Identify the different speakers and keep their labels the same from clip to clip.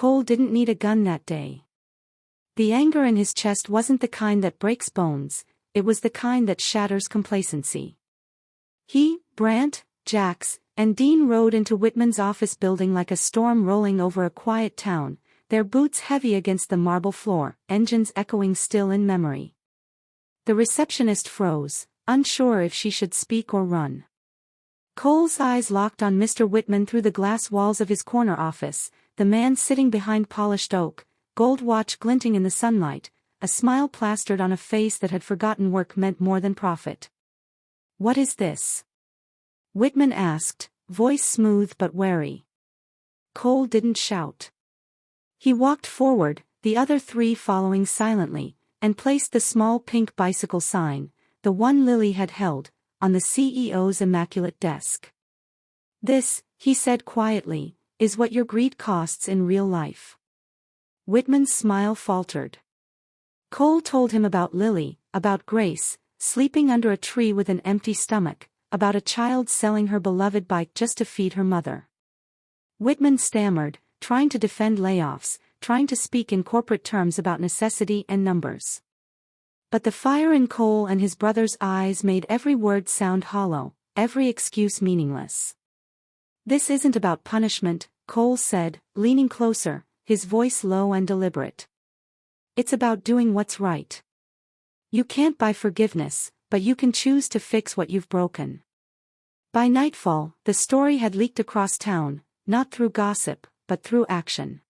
Speaker 1: Cole didn't need a gun that day. The anger in his chest wasn't the kind that breaks bones, it was the kind that shatters complacency. He, Brant, Jax, and Dean rode into Whitman's office building like a storm rolling over a quiet town, their boots heavy against the marble floor, engines echoing still in memory. The receptionist froze, unsure if she should speak or run. Cole's eyes locked on Mr. Whitman through the glass walls of his corner office, the man sitting behind polished oak, gold watch glinting in the sunlight, a smile plastered on a face that had forgotten work meant more than profit. "What is this?" Whitman asked, voice smooth but wary. Cole didn't shout. He walked forward, the other three following silently, and placed the small pink bicycle sign, the one Lily had held, on the CEO's immaculate desk. "This," he said quietly, "is what your greed costs in real life." Whitman's smile faltered. Cole told him about Lily, about Grace, sleeping under a tree with an empty stomach, about a child selling her beloved bike just to feed her mother. Whitman stammered, trying to defend layoffs, trying to speak in corporate terms about necessity and numbers. But the fire in Cole and his brother's eyes made every word sound hollow, every excuse meaningless. "This isn't about punishment," Cole said, leaning closer, his voice low and deliberate. "It's about doing what's right. You can't buy forgiveness, but you can choose to fix what you've broken." By nightfall, the story had leaked across town, not through gossip, but through action.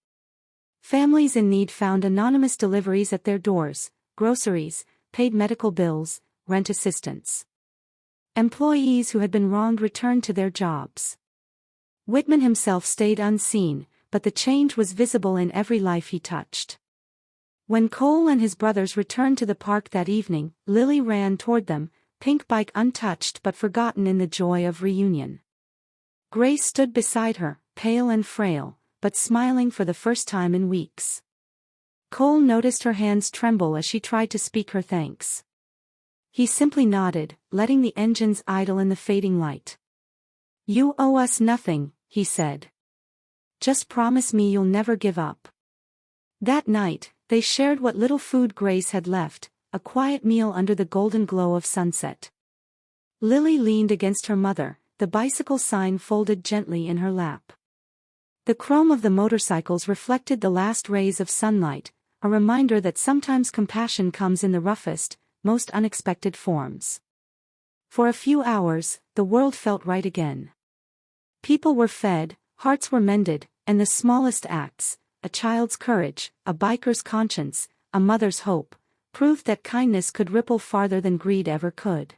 Speaker 1: Families in need found anonymous deliveries at their doors, groceries, paid medical bills, rent assistance. Employees who had been wronged returned to their jobs. Whitman himself stayed unseen, but the change was visible in every life he touched. When Cole and his brothers returned to the park that evening, Lily ran toward them, pink bike untouched but forgotten in the joy of reunion. Grace stood beside her, pale and frail, but smiling for the first time in weeks. Cole noticed her hands tremble as she tried to speak her thanks. He simply nodded, letting the engines idle in the fading light. "You owe us nothing," he said. "Just promise me you'll never give up." That night, they shared what little food Grace had left, a quiet meal under the golden glow of sunset. Lily leaned against her mother, the bicycle sign folded gently in her lap. The chrome of the motorcycles reflected the last rays of sunlight, a reminder that sometimes compassion comes in the roughest, most unexpected forms. For a few hours, the world felt right again. People were fed, hearts were mended, and the smallest acts, a child's courage, a biker's conscience, a mother's hope, proved that kindness could ripple farther than greed ever could.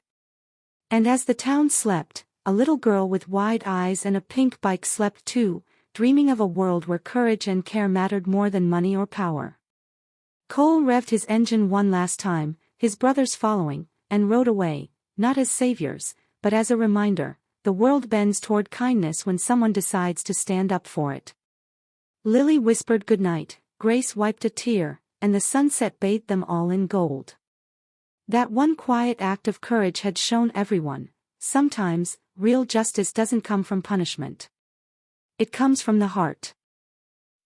Speaker 1: And as the town slept, a little girl with wide eyes and a pink bike slept too, dreaming of a world where courage and care mattered more than money or power. Cole revved his engine one last time, his brothers following, and rode away, not as saviors, but as a reminder, the world bends toward kindness when someone decides to stand up for it. Lily whispered goodnight, Grace wiped a tear, and the sunset bathed them all in gold. That one quiet act of courage had shown everyone, sometimes, real justice doesn't come from punishment. It comes from the heart.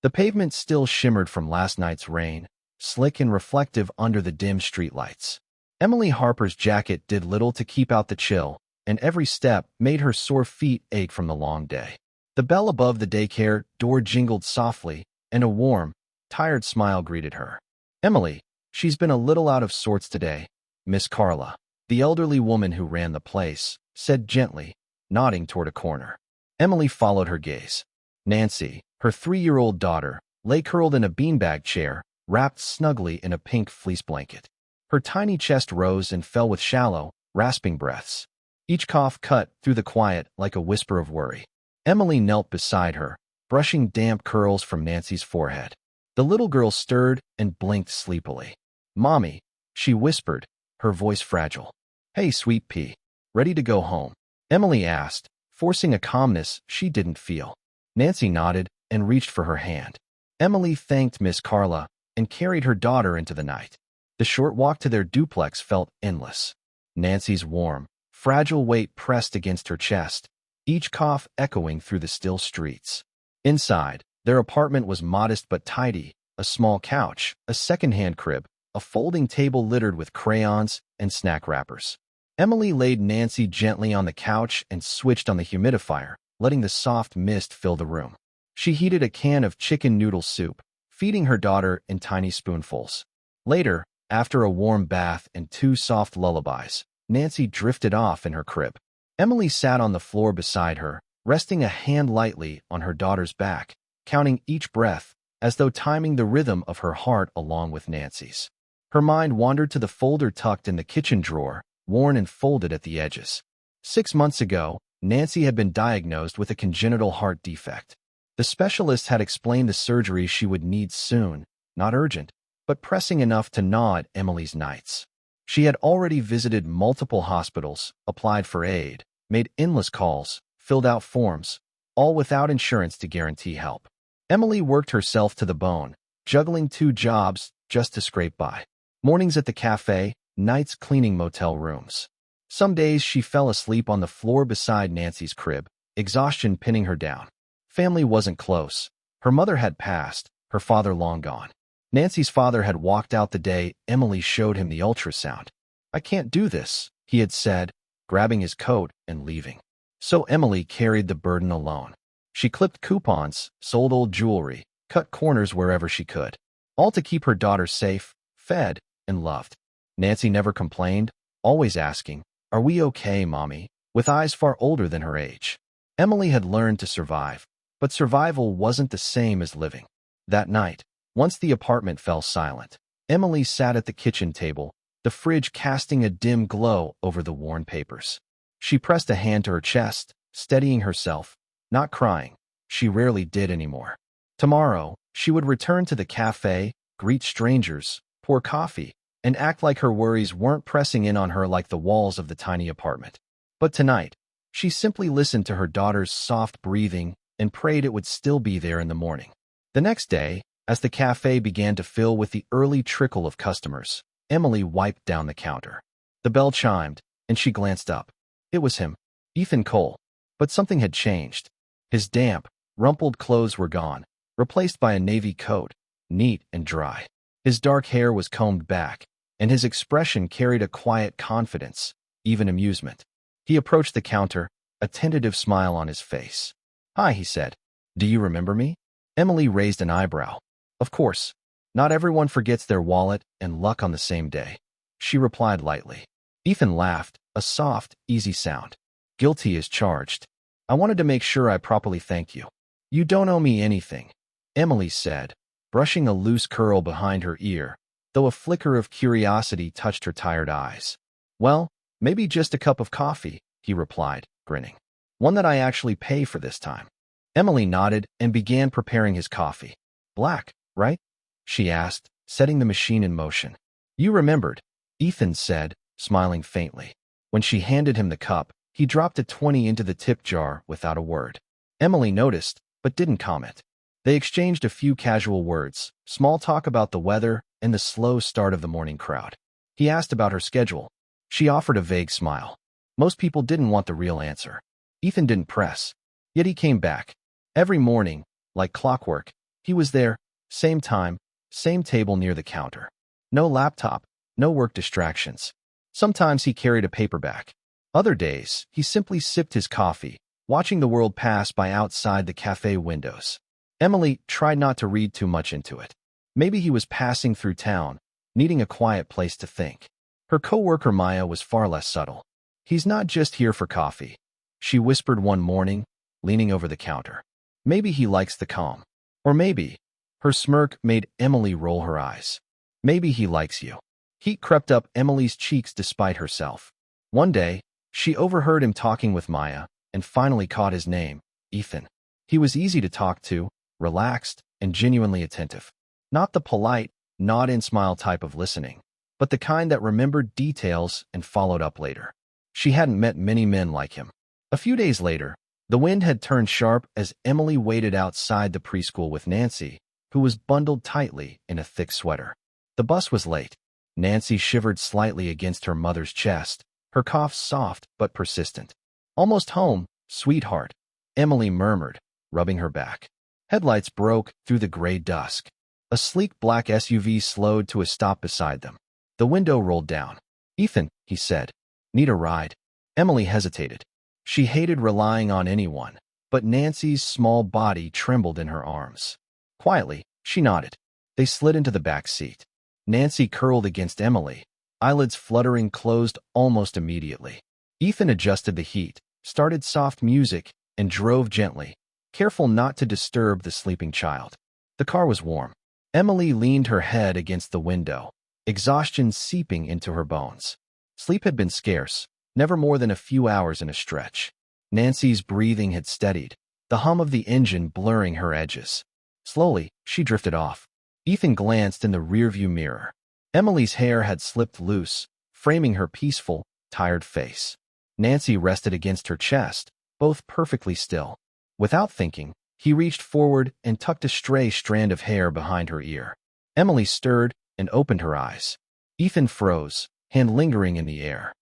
Speaker 2: The pavement still shimmered from last night's rain, slick and reflective under the dim streetlights. Emily Harper's jacket did little to keep out the chill, and every step made her sore feet ache from the long day. The bell above the daycare door jingled softly, and a warm, tired smile greeted her. "Emily, she's been a little out of sorts today," Miss Carla, the elderly woman who ran the place, said gently, nodding toward a corner. Emily followed her gaze. Nancy, her 3-year-old daughter, lay curled in a beanbag chair, wrapped snugly in a pink fleece blanket. Her tiny chest rose and fell with shallow, rasping breaths. Each cough cut through the quiet like a whisper of worry. Emily knelt beside her, brushing damp curls from Nancy's forehead. The little girl stirred and blinked sleepily. "Mommy," she whispered, her voice fragile. "Hey, sweet pea. Ready to go home?" Emily asked, forcing a calmness she didn't feel. Nancy nodded and reached for her hand. Emily thanked Miss Carla and carried her daughter into the night. The short walk to their duplex felt endless. Nancy's warm, fragile weight pressed against her chest, each cough echoing through the still streets. Inside, Their apartment was modest but tidy: a small couch, a second-hand crib, a folding table littered with crayons and snack wrappers. Emily laid Nancy gently on the couch and switched on the humidifier, letting the soft mist fill the room. She heated a can of chicken noodle soup, feeding her daughter in tiny spoonfuls. Later, after a warm bath and 2 soft lullabies, Nancy drifted off in her crib. Emily sat on the floor beside her, resting a hand lightly on her daughter's back, counting each breath, as though timing the rhythm of her heart along with Nancy's. Her mind wandered to the folder tucked in the kitchen drawer, worn and folded at the edges. 6 months ago, Nancy had been diagnosed with a congenital heart defect. The specialist had explained the surgery she would need soon, not urgent, but pressing enough to gnaw at Emily's nights. She had already visited multiple hospitals, applied for aid, made endless calls, filled out forms, all without insurance to guarantee help. Emily worked herself to the bone, juggling 2 jobs just to scrape by. Mornings at the cafe, nights cleaning motel rooms. Some days she fell asleep on the floor beside Nancy's crib, exhaustion pinning her down. Family wasn't close. Her mother had passed, her father long gone. Nancy's father had walked out the day Emily showed him the ultrasound. "I can't do this," he had said, grabbing his coat and leaving. So Emily carried the burden alone. She clipped coupons, sold old jewelry, cut corners wherever she could, all to keep her daughter safe, fed, and loved. Nancy never complained, always asking, "Are we okay, Mommy?" with eyes far older than her age. Emily had learned to survive, but survival wasn't the same as living. That night, once the apartment fell silent, Emily sat at the kitchen table, the fridge casting a dim glow over the worn papers. She pressed a hand to her chest, steadying herself, not crying. She rarely did anymore. Tomorrow, she would return to the cafe, greet strangers, pour coffee, and act like her worries weren't pressing in on her like the walls of the tiny apartment. But tonight, she simply listened to her daughter's soft breathing and prayed it would still be there in the morning. The next day, as the cafe began to fill with the early trickle of customers, Emily wiped down the counter. The bell chimed, and she glanced up. It was him, Ethan Cole. But something had changed. His damp, rumpled clothes were gone, replaced by a navy coat, neat and dry. His dark hair was combed back, and his expression carried a quiet confidence, even amusement. He approached the counter, a tentative smile on his face. "Hi," he said. "Do you remember me?" Emily raised an eyebrow. "Of course. Not everyone forgets their wallet and luck on the same day," she replied lightly. Ethan laughed, a soft, easy sound. "Guilty as charged. I wanted to make sure I properly thank you." "You don't owe me anything," Emily said, brushing a loose curl behind her ear, though a flicker of curiosity touched her tired eyes. "Well, maybe just a cup of coffee," he replied, grinning. "One that I actually pay for this time." Emily nodded and began preparing his coffee. "Black, right?" she asked, setting the machine in motion. "You remembered," Ethan said, smiling faintly. When she handed him the cup, he dropped a 20 into the tip jar without a word. Emily noticed, but didn't comment. They exchanged a few casual words, small talk about the weather and the slow start of the morning crowd. He asked about her schedule. She offered a vague smile. Most people didn't want the real answer. Ethan didn't press. Yet he came back. Every morning, like clockwork, he was there, same time, same table near the counter. No laptop, no work distractions. Sometimes he carried a paperback. Other days, he simply sipped his coffee, watching the world pass by outside the cafe windows. Emily tried not to read too much into it. Maybe he was passing through town, needing a quiet place to think. Her coworker Maya was far less subtle. "He's not just here for coffee," she whispered one morning, leaning over the counter. "Maybe he likes the calm. Or maybe," her smirk made Emily roll her eyes, "maybe he likes you." Heat crept up Emily's cheeks despite herself. One day, she overheard him talking with Maya and finally caught his name, Ethan. He was easy to talk to, relaxed, and genuinely attentive. Not the polite, nod-and-smile type of listening, but the kind that remembered details and followed up later. She hadn't met many men like him. A few days later, the wind had turned sharp as Emily waited outside the preschool with Nancy, who was bundled tightly in a thick sweater. The bus was late. Nancy shivered slightly against her mother's chest, her cough soft but persistent. "Almost home, sweetheart," Emily murmured, rubbing her back. Headlights broke through the gray dusk. A sleek black SUV slowed to a stop beside them. The window rolled down. "Ethan," he said. "Need a ride?" Emily hesitated. She hated relying on anyone, but Nancy's small body trembled in her arms. Quietly, she nodded. They slid into the back seat. Nancy curled against Emily, eyelids fluttering closed almost immediately. Ethan adjusted the heat, started soft music, and drove gently, careful not to disturb the sleeping child. The car was warm. Emily leaned her head against the window, exhaustion seeping into her bones. Sleep had been scarce, never more than a few hours in a stretch. Nancy's breathing had steadied, the hum of the engine blurring her edges. Slowly, she drifted off. Ethan glanced in the rearview mirror. Emily's hair had slipped loose, framing her peaceful, tired face. Nancy rested against her chest, both perfectly still. Without thinking, he reached forward and tucked a stray strand of hair behind her ear. Emily stirred and opened her eyes. Ethan froze, hand lingering in the air.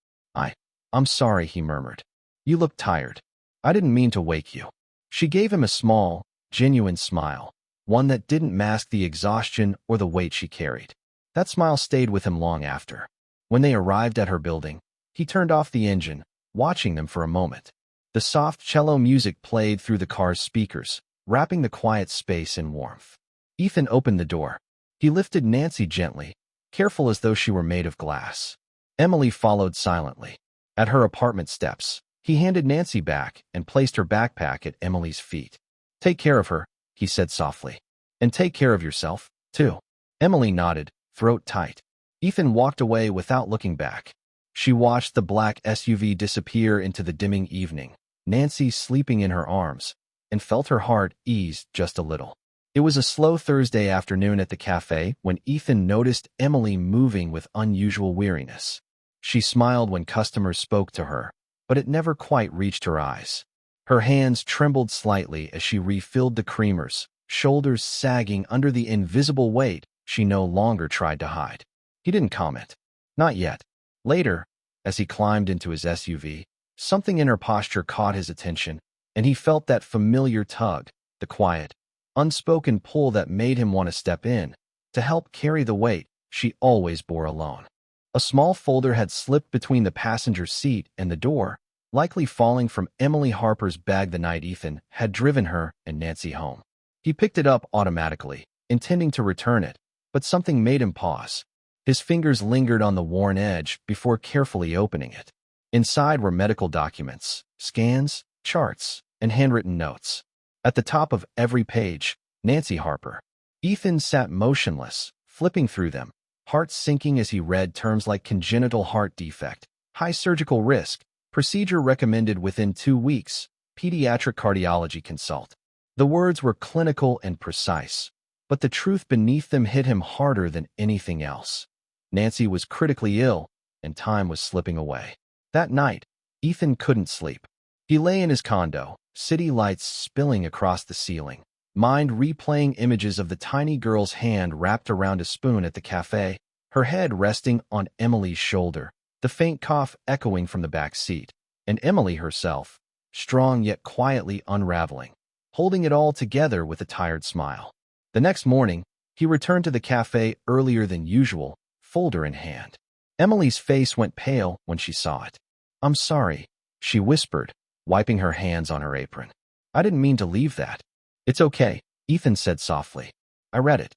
Speaker 2: I'm sorry," he murmured. "You look tired. I didn't mean to wake you." She gave him a small, genuine smile, one that didn't mask the exhaustion or the weight she carried. That smile stayed with him long after. When they arrived at her building, he turned off the engine, watching them for a moment. The soft cello music played through the car's speakers, wrapping the quiet space in warmth. Ethan opened the door. He lifted Nancy gently, careful as though she were made of glass. Emily followed silently. At her apartment steps, he handed Nancy back and placed her backpack at Emily's feet. "Take care of her," he said softly. "And take care of yourself, too." Emily nodded, throat tight. Ethan walked away without looking back. She watched the black SUV disappear into the dimming evening, Nancy sleeping in her arms, and felt her heart ease just a little. It was a slow Thursday afternoon at the cafe when Ethan noticed Emily moving with unusual weariness. She smiled when customers spoke to her, but it never quite reached her eyes. Her hands trembled slightly as she refilled the creamers, shoulders sagging under the invisible weight she no longer tried to hide. He didn't comment. Not yet. Later, as he climbed into his SUV, something in her posture caught his attention, and he felt that familiar tug, the quiet, unspoken pull that made him want to step in, to help carry the weight she always bore alone. A small folder had slipped between the passenger seat and the door, likely falling from Emily Harper's bag the night Ethan had driven her and Nancy home. He picked it up automatically, intending to return it, but something made him pause. His fingers lingered on the worn edge before carefully opening it. Inside were medical documents, scans, charts, and handwritten notes. At the top of every page, Nancy Harper. Ethan sat motionless, flipping through them, heart sinking as he read terms like congenital heart defect, high surgical risk, procedure recommended within 2 weeks, pediatric cardiology consult. The words were clinical and precise, but the truth beneath them hit him harder than anything else. Nancy was critically ill, and time was slipping away. That night, Ethan couldn't sleep. He lay in his condo, city lights spilling across the ceiling, mind replaying images of the tiny girl's hand wrapped around a spoon at the cafe, her head resting on Emily's shoulder, the faint cough echoing from the back seat, and Emily herself, strong yet quietly unraveling, holding it all together with a tired smile. The next morning, he returned to the cafe earlier than usual, folder in hand. Emily's face went pale when she saw it. "I'm sorry," she whispered, wiping her hands on her apron. "I didn't mean to leave that." "It's okay," Ethan said softly. "I read it."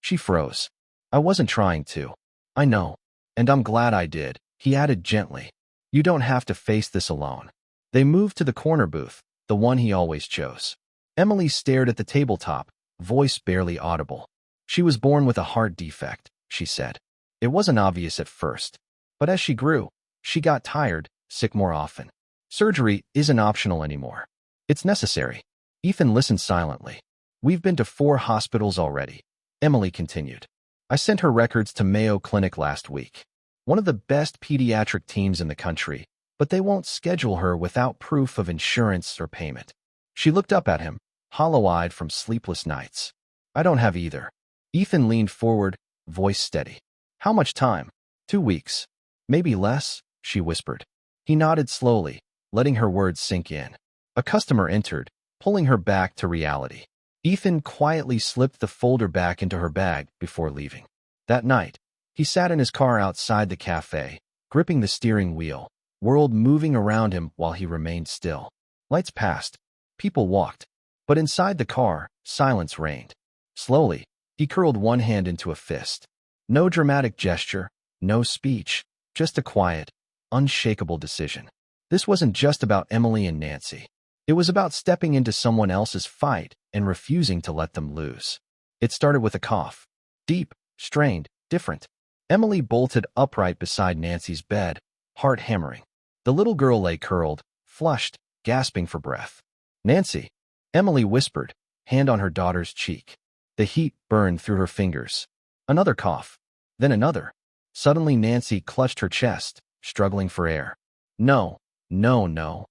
Speaker 2: She froze. "I wasn't trying to." "I know. And I'm glad I did," he added gently. "You don't have to face this alone." They moved to the corner booth, the one he always chose. Emily stared at the tabletop, voice barely audible. "She was born with a heart defect," she said. It wasn't obvious at first, but as she grew, she got tired, sick more often. Surgery isn't optional anymore. It's necessary. Ethan listened silently. "We've been to 4 hospitals already," Emily continued. "I sent her records to Mayo Clinic last week. One of the best pediatric teams in the country, but they won't schedule her without proof of insurance or payment." She looked up at him, hollow-eyed from sleepless nights. "I don't have either." Ethan leaned forward, voice steady. "How much time?" 2 weeks. "Maybe less," she whispered. He nodded slowly, letting her words sink in. A customer entered, pulling her back to reality. Ethan quietly slipped the folder back into her bag before leaving. That night, he sat in his car outside the cafe, gripping the steering wheel, world moving around him while he remained still. Lights passed. People walked. But inside the car, silence reigned. Slowly, he curled one hand into a fist. No dramatic gesture, no speech, just a quiet, unshakable decision. This wasn't just about Emily and Nancy. It was about stepping into someone else's fight and refusing to let them lose. It started with a cough. Deep, strained, different. Emily bolted upright beside Nancy's bed, heart hammering. The little girl lay curled, flushed, gasping for breath. "Nancy," Emily whispered, hand on her daughter's cheek. The heat burned through her fingers. Another cough. Then another. Suddenly Nancy clutched her chest, struggling for air. "No, no, no,"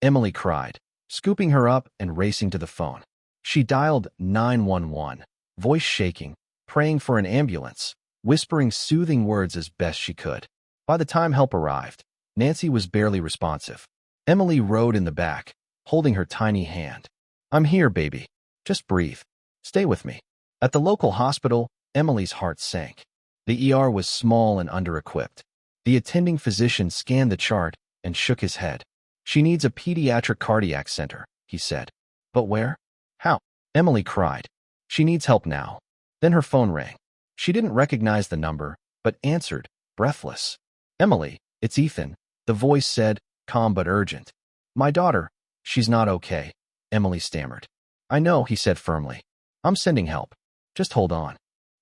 Speaker 2: Emily cried, scooping her up and racing to the phone. She dialed 911, voice shaking, praying for an ambulance, whispering soothing words as best she could. By the time help arrived, Nancy was barely responsive. Emily rode in the back, holding her tiny hand. "I'm here, baby. Just breathe. Stay with me." At the local hospital, Emily's heart sank. The ER was small and under-equipped. The attending physician scanned the chart and shook his head. "She needs a pediatric cardiac center," he said. "But where? How?" Emily cried. "She needs help now." Then her phone rang. She didn't recognize the number, but answered, breathless. "Emily, it's Ethan," the voice said, calm but urgent. "My daughter, she's not okay," Emily stammered. "I know," he said firmly. "I'm sending help. Just hold on."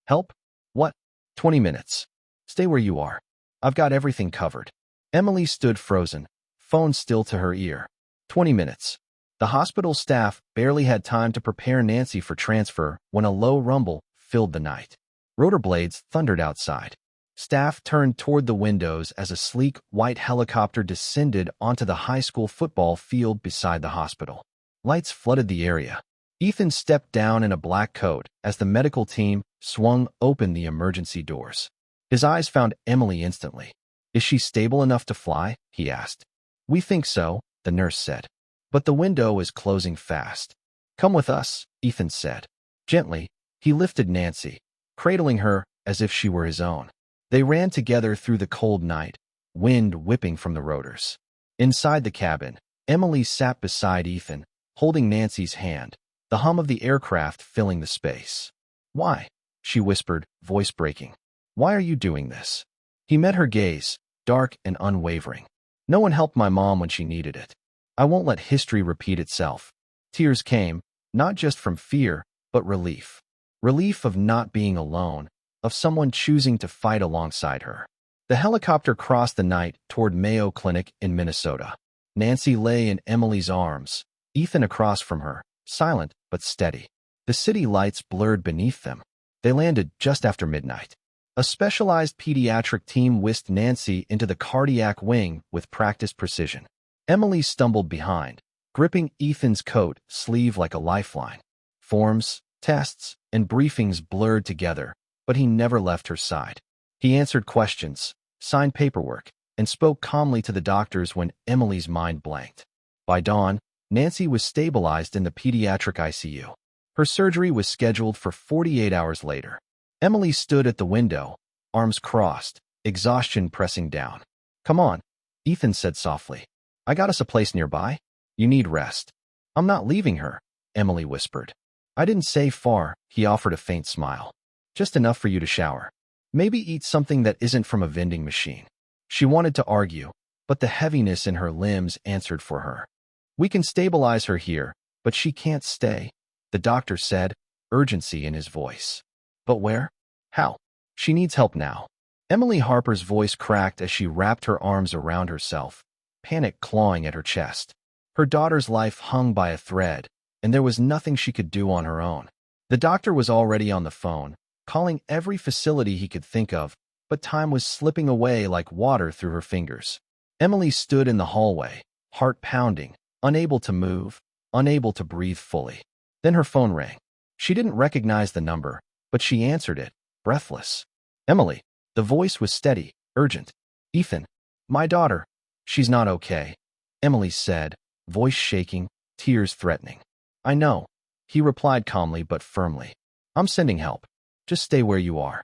Speaker 2: "Help? What?" 20 minutes. Stay where you are. I've got everything covered." Emily stood frozen, phone still to her ear. 20 minutes. The hospital staff barely had time to prepare Nancy for transfer when a low rumble filled the night. Rotor blades thundered outside. Staff turned toward the windows as a sleek, white helicopter descended onto the high school football field beside the hospital. Lights flooded the area. Ethan stepped down in a black coat as the medical team swung open the emergency doors. His eyes found Emily instantly. "Is she stable enough to fly?" he asked. "We think so," the nurse said. "But the window is closing fast." "Come with us," Ethan said. Gently, he lifted Nancy, cradling her as if she were his own. They ran together through the cold night, wind whipping from the rotors. Inside the cabin, Emily sat beside Ethan, holding Nancy's hand, the hum of the aircraft filling the space. "Why?" she whispered, voice breaking. "Why are you doing this?" He met her gaze, dark and unwavering. "No one helped my mom when she needed it. I won't let history repeat itself." Tears came, not just from fear, but relief. Relief of not being alone, of someone choosing to fight alongside her. The helicopter crossed the night toward Mayo Clinic in Minnesota. Nancy lay in Emily's arms, Ethan across from her, silent but steady. The city lights blurred beneath them. They landed just after midnight. A specialized pediatric team whisked Nancy into the cardiac wing with practiced precision. Emily stumbled behind, gripping Ethan's coat sleeve like a lifeline. Forms, tests, and briefings blurred together, but he never left her side. He answered questions, signed paperwork, and spoke calmly to the doctors when Emily's mind blanked. By dawn, Nancy was stabilized in the pediatric ICU. Her surgery was scheduled for 48 hours later. Emily stood at the window, arms crossed, exhaustion pressing down. "Come on," Ethan said softly. "I got us a place nearby. You need rest." "I'm not leaving her," Emily whispered. "I didn't say far," he offered a faint smile. "Just enough for you to shower. Maybe eat something that isn't from a vending machine." She wanted to argue, but the heaviness in her limbs answered for her. "We can stabilize her here, but she can't stay," the doctor said, urgency in his voice. "But where? How?" "She needs help now." Emily Harper's voice cracked as she wrapped her arms around herself, panic clawing at her chest. Her daughter's life hung by a thread, and there was nothing she could do on her own. The doctor was already on the phone, calling every facility he could think of, but time was slipping away like water through her fingers. Emily stood in the hallway, heart pounding, unable to move, unable to breathe fully. Then her phone rang. She didn't recognize the number, but she answered it, breathless. "Emily." The voice was steady, urgent. "Ethan. My daughter. She's not okay," Emily said, voice shaking, tears threatening. "I know." He replied calmly but firmly. I'm sending help. Just stay where you are.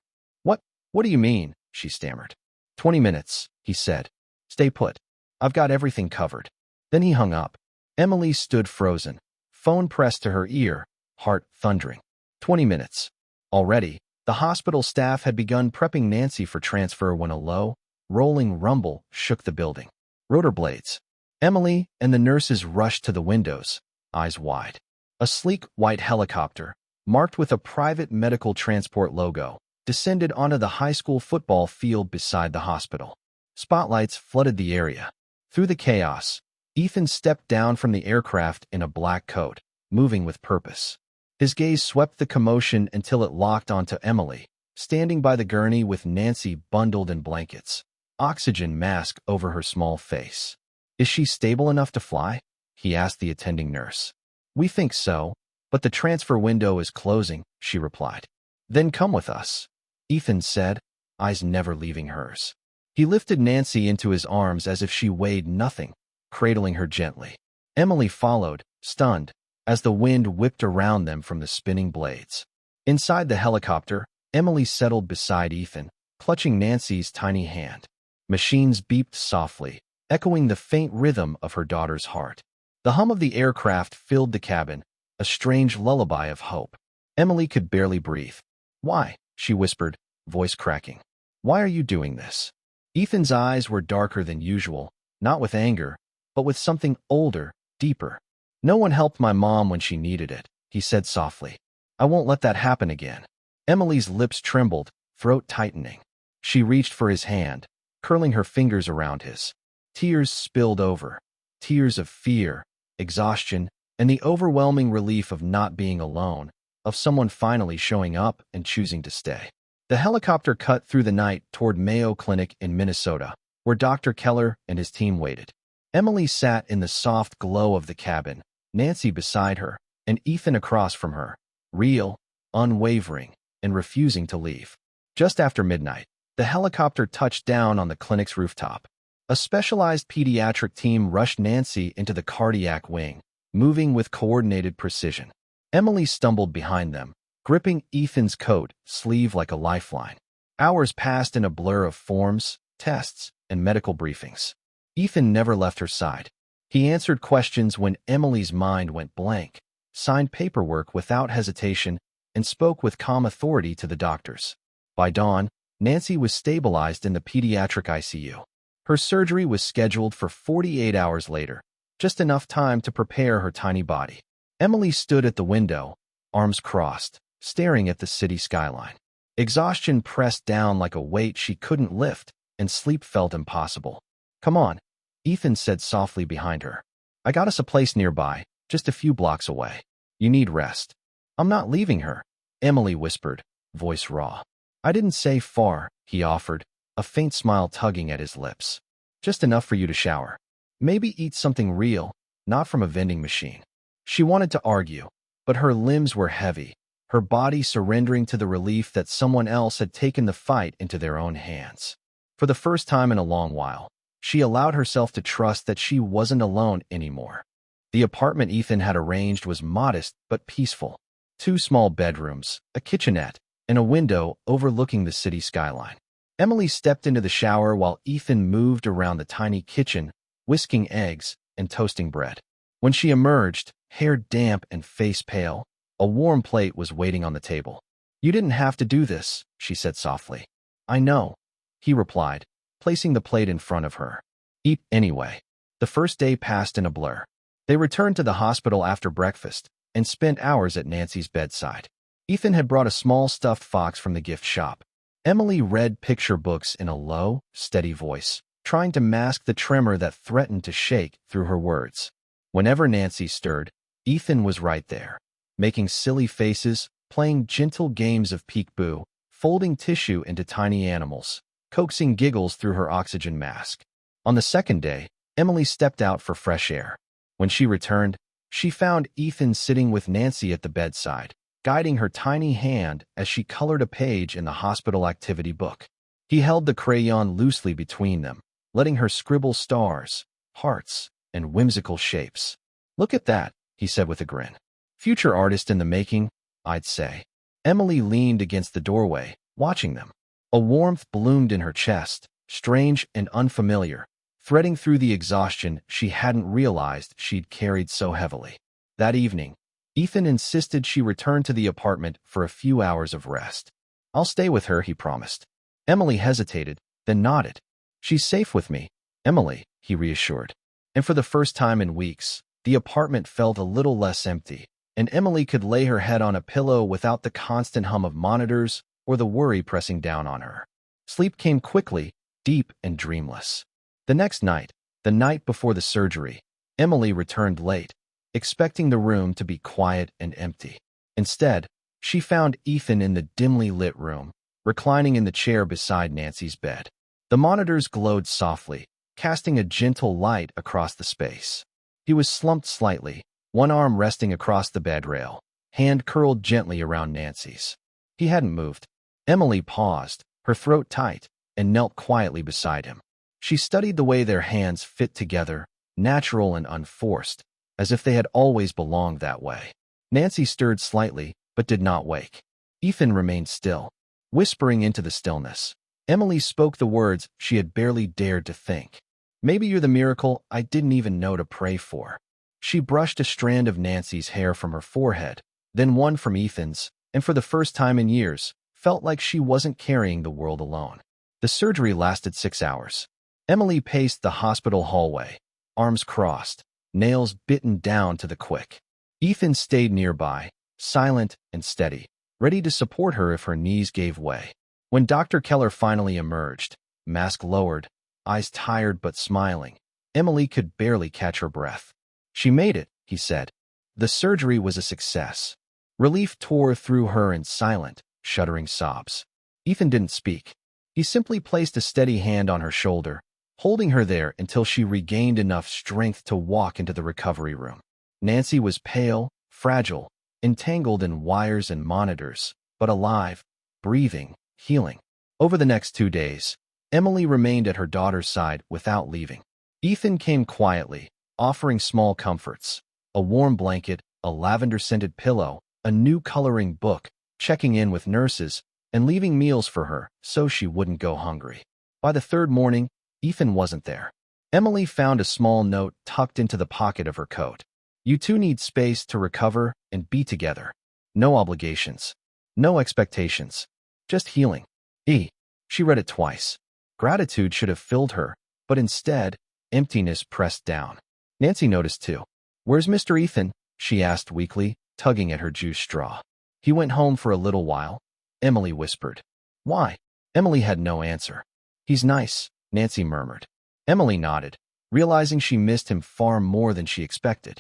Speaker 2: What do you mean? She stammered. 20 minutes, he said. Stay put. I've got everything covered. Then he hung up. Emily stood frozen, phone pressed to her ear, heart thundering. 20 minutes. Already, the hospital staff had begun prepping Nancy for transfer when a low, rolling rumble shook the building. Rotor blades. Emily and the nurses rushed to the windows, eyes wide. A sleek white helicopter, marked with a private medical transport logo, descended onto the high school football field beside the hospital. Spotlights flooded the area. Through the chaos, Ethan stepped down from the aircraft in a black coat, moving with purpose. His gaze swept the commotion until it locked onto Emily, standing by the gurney with Nancy bundled in blankets, oxygen mask over her small face. Is she stable enough to fly? He asked the attending nurse. We think so, but the transfer window is closing, she replied. Then come with us, Ethan said, eyes never leaving hers. He lifted Nancy into his arms as if she weighed nothing, cradling her gently. Emily followed, stunned, as the wind whipped around them from the spinning blades. Inside the helicopter, Emily settled beside Ethan, clutching Nancy's tiny hand. Machines beeped softly, echoing the faint rhythm of her daughter's heart. The hum of the aircraft filled the cabin, a strange lullaby of hope. Emily could barely breathe. Why? She whispered, voice cracking. Why are you doing this? Ethan's eyes were darker than usual, not with anger, but with something older, deeper. No one helped my mom when she needed it, he said softly. I won't let that happen again. Emily's lips trembled, throat tightening. She reached for his hand, curling her fingers around his. Tears spilled over. Tears of fear, exhaustion, and the overwhelming relief of not being alone, of someone finally showing up and choosing to stay. The helicopter cut through the night toward Mayo Clinic in Minnesota, where Dr. Keller and his team waited. Emily sat in the soft glow of the cabin, Nancy beside her, and Ethan across from her, real, unwavering, and refusing to leave. Just after midnight, the helicopter touched down on the clinic's rooftop. A specialized pediatric team rushed Nancy into the cardiac wing, moving with coordinated precision. Emily stumbled behind them, gripping Ethan's coat sleeve like a lifeline. Hours passed in a blur of forms, tests, and medical briefings. Ethan never left her side. He answered questions when Emily's mind went blank, signed paperwork without hesitation, and spoke with calm authority to the doctors. By dawn, Nancy was stabilized in the pediatric ICU. Her surgery was scheduled for 48 hours later, just enough time to prepare her tiny body. Emily stood at the window, arms crossed, staring at the city skyline. Exhaustion pressed down like a weight she couldn't lift, and sleep felt impossible. Come on, Ethan said softly behind her. I got us a place nearby, just a few blocks away. You need rest. I'm not leaving her, Emily whispered, voice raw. I didn't say far, he offered, a faint smile tugging at his lips. Just enough for you to shower. Maybe eat something real, not from a vending machine. She wanted to argue, but her limbs were heavy, her body surrendering to the relief that someone else had taken the fight into their own hands. For the first time in a long while, she allowed herself to trust that she wasn't alone anymore. The apartment Ethan had arranged was modest but peaceful. 2 small bedrooms, a kitchenette, and a window overlooking the city skyline. Emily stepped into the shower while Ethan moved around the tiny kitchen, whisking eggs and toasting bread. When she emerged, hair damp and face pale, a warm plate was waiting on the table. You didn't have to do this, she said softly. I know, he replied, placing the plate in front of her. Eat anyway. The first day passed in a blur. They returned to the hospital after breakfast and spent hours at Nancy's bedside. Ethan had brought a small stuffed fox from the gift shop. Emily read picture books in a low, steady voice, trying to mask the tremor that threatened to shake through her words. Whenever Nancy stirred, Ethan was right there, making silly faces, playing gentle games of peek-boo, folding tissue into tiny animals, coaxing giggles through her oxygen mask. On the second day, Emily stepped out for fresh air. When she returned, she found Ethan sitting with Nancy at the bedside, guiding her tiny hand as she colored a page in the hospital activity book. He held the crayon loosely between them, letting her scribble stars, hearts, and whimsical shapes. Look at that, he said with a grin. Future artist in the making, I'd say. Emily leaned against the doorway, watching them. A warmth bloomed in her chest, strange and unfamiliar, threading through the exhaustion she hadn't realized she'd carried so heavily. That evening, Ethan insisted she return to the apartment for a few hours of rest. I'll stay with her, he promised. Emily hesitated, then nodded. She's safe with me, Emily, he reassured. And for the first time in weeks, the apartment felt a little less empty, and Emily could lay her head on a pillow without the constant hum of monitors or the worry pressing down on her. Sleep came quickly, deep and dreamless. The next night, the night before the surgery, Emily returned late, expecting the room to be quiet and empty. Instead, she found Ethan in the dimly lit room, reclining in the chair beside Nancy's bed. The monitors glowed softly, casting a gentle light across the space. He was slumped slightly, one arm resting across the bed rail, hand curled gently around Nancy's. He hadn't moved. Emily paused, her throat tight, and knelt quietly beside him. She studied the way their hands fit together, natural and unforced, as if they had always belonged that way. Nancy stirred slightly, but did not wake. Ethan remained still, whispering into the stillness. Emily spoke the words she had barely dared to think. Maybe you're the miracle I didn't even know to pray for. She brushed a strand of Nancy's hair from her forehead, then one from Ethan's, and for the first time in years, felt like she wasn't carrying the world alone. The surgery lasted 6 hours. Emily paced the hospital hallway, arms crossed, nails bitten down to the quick. Ethan stayed nearby, silent and steady, ready to support her if her knees gave way. When Dr. Keller finally emerged, mask lowered, eyes tired but smiling, Emily could barely catch her breath. She made it, he said. The surgery was a success. Relief tore through her in silent, shuddering sobs. Ethan didn't speak. He simply placed a steady hand on her shoulder, holding her there until she regained enough strength to walk into the recovery room. Nancy was pale, fragile, entangled in wires and monitors, but alive, breathing, healing. Over the next 2 days, Emily remained at her daughter's side without leaving. Ethan came quietly, offering small comforts, a warm blanket, a lavender-scented pillow, a new coloring book, checking in with nurses, and leaving meals for her so she wouldn't go hungry. By the third morning, Ethan wasn't there. Emily found a small note tucked into the pocket of her coat. You two need space to recover and be together. No obligations. No expectations. Just healing. She read it twice. Gratitude should have filled her, but instead, emptiness pressed down. Nancy noticed too. Where's Mr. Ethan? She asked weakly, tugging at her juice straw. He went home for a little while, Emily whispered. Why? Emily had no answer. He's nice, Nancy murmured. Emily nodded, realizing she missed him far more than she expected.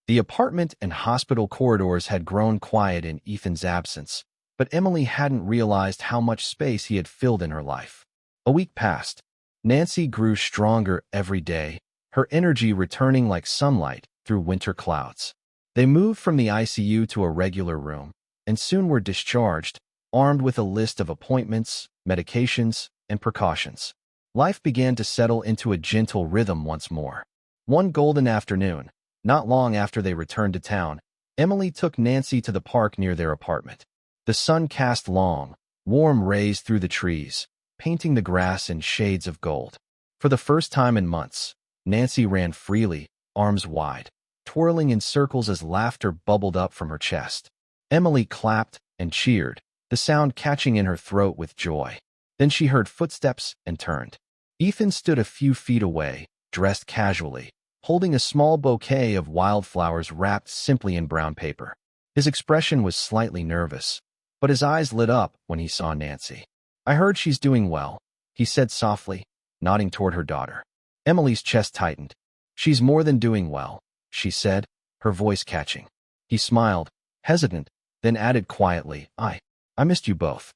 Speaker 2: The apartment and hospital corridors had grown quiet in Ethan's absence, but Emily hadn't realized how much space he had filled in her life. A week passed. Nancy grew stronger every day, her energy returning like sunlight through winter clouds. They moved from the ICU to a regular room, and soon were discharged, armed with a list of appointments, medications, and precautions. Life began to settle into a gentle rhythm once more. One golden afternoon, not long after they returned to town, Emily took Nancy to the park near their apartment. The sun cast long, warm rays through the trees, painting the grass in shades of gold. For the first time in months, Nancy ran freely, arms wide, twirling in circles as laughter bubbled up from her chest. Emily clapped and cheered, the sound catching in her throat with joy. Then she heard footsteps and turned. Ethan stood a few feet away, dressed casually, holding a small bouquet of wildflowers wrapped simply in brown paper. His expression was slightly nervous, but his eyes lit up when he saw Nancy. I heard she's doing well, he said softly, nodding toward her daughter. Emily's chest tightened. She's more than doing well, she said, her voice catching. He smiled, hesitant, then added quietly, I missed you both.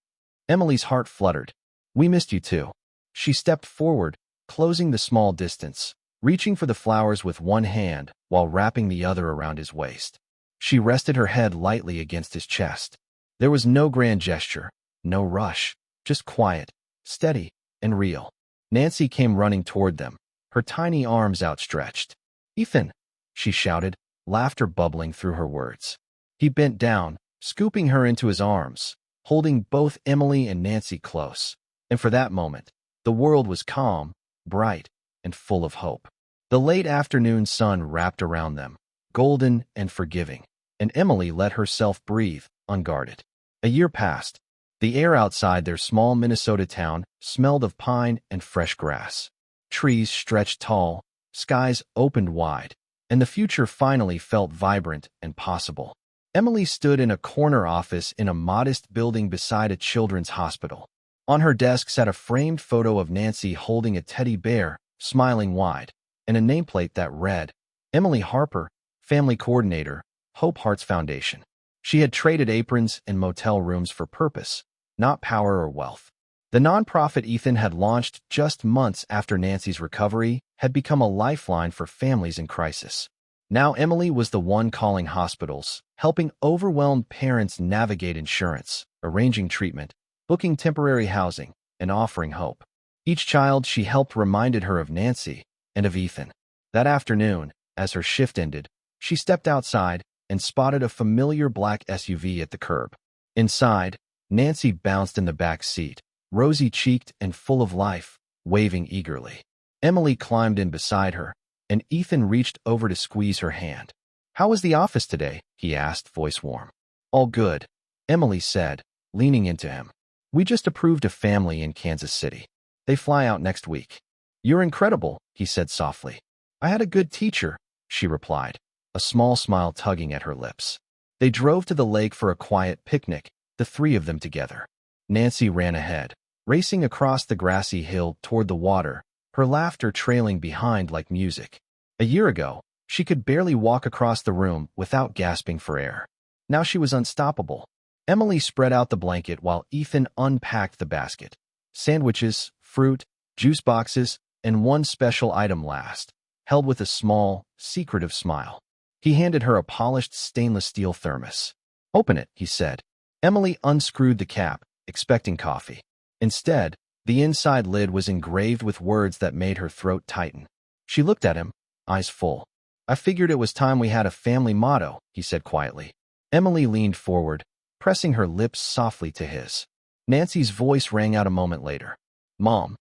Speaker 2: Emily's heart fluttered. We missed you too. She stepped forward, closing the small distance, reaching for the flowers with one hand while wrapping the other around his waist. She rested her head lightly against his chest. There was no grand gesture, no rush, just quiet, steady, and real. Nancy came running toward them, her tiny arms outstretched. Ethan, she shouted, laughter bubbling through her words. He bent down, scooping her into his arms, holding both Emily and Nancy close. And for that moment, the world was calm, bright, and full of hope. The late afternoon sun wrapped around them, golden and forgiving, and Emily let herself breathe, unguarded. A year passed. The air outside their small Minnesota town smelled of pine and fresh grass. Trees stretched tall, skies opened wide, and the future finally felt vibrant and possible. Emily stood in a corner office in a modest building beside a children's hospital. On her desk sat a framed photo of Nancy holding a teddy bear, smiling wide, and a nameplate that read, Emily Harper, Family Coordinator, Hope Hearts Foundation. She had traded aprons and motel rooms for purpose, not power or wealth. The nonprofit Ethan had launched just months after Nancy's recovery had become a lifeline for families in crisis. Now Emily was the one calling hospitals, helping overwhelmed parents navigate insurance, arranging treatment, booking temporary housing, and offering hope. Each child she helped reminded her of Nancy and of Ethan. That afternoon, as her shift ended, she stepped outside and spotted a familiar black SUV at the curb. Inside, Nancy bounced in the back seat, rosy-cheeked and full of life, waving eagerly. Emily climbed in beside her, and Ethan reached over to squeeze her hand. "How was the office today?" he asked, voice warm. "All good," Emily said, leaning into him. "We just approved a family in Kansas City. They fly out next week." "You're incredible," he said softly. "I had a good teacher," she replied, a small smile tugging at her lips. They drove to the lake for a quiet picnic, the three of them together. Nancy ran ahead, racing across the grassy hill toward the water, her laughter trailing behind like music. A year ago, she could barely walk across the room without gasping for air. Now she was unstoppable. Emily spread out the blanket while Ethan unpacked the basket. Sandwiches, fruit, juice boxes, and one special item last, held with a small, secretive smile. He handed her a polished stainless steel thermos. "Open it," he said. Emily unscrewed the cap, expecting coffee. Instead, the inside lid was engraved with words that made her throat tighten. She looked at him, eyes full. "I figured it was time we had a family motto," he said quietly. Emily leaned forward, pressing her lips softly to his. Nancy's voice rang out a moment later. "Mom,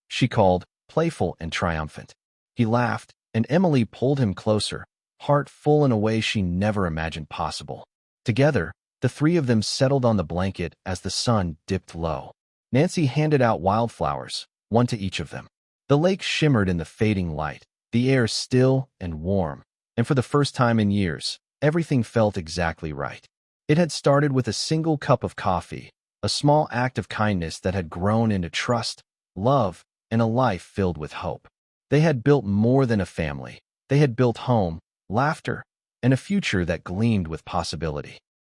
Speaker 2: she called, playful and triumphant. He laughed, and Emily pulled him closer, heart full in a way she never imagined possible. Together, the three of them settled on the blanket as the sun dipped low. Nancy handed out wildflowers, one to each of them. The lake shimmered in the fading light, the air still and warm, and for the first time in years, everything felt exactly right. It had started with a single cup of coffee, a small act of kindness that had grown into trust, love, and a life filled with hope. They had built more than a family. They had built home, laughter, and a future that gleamed with possibility.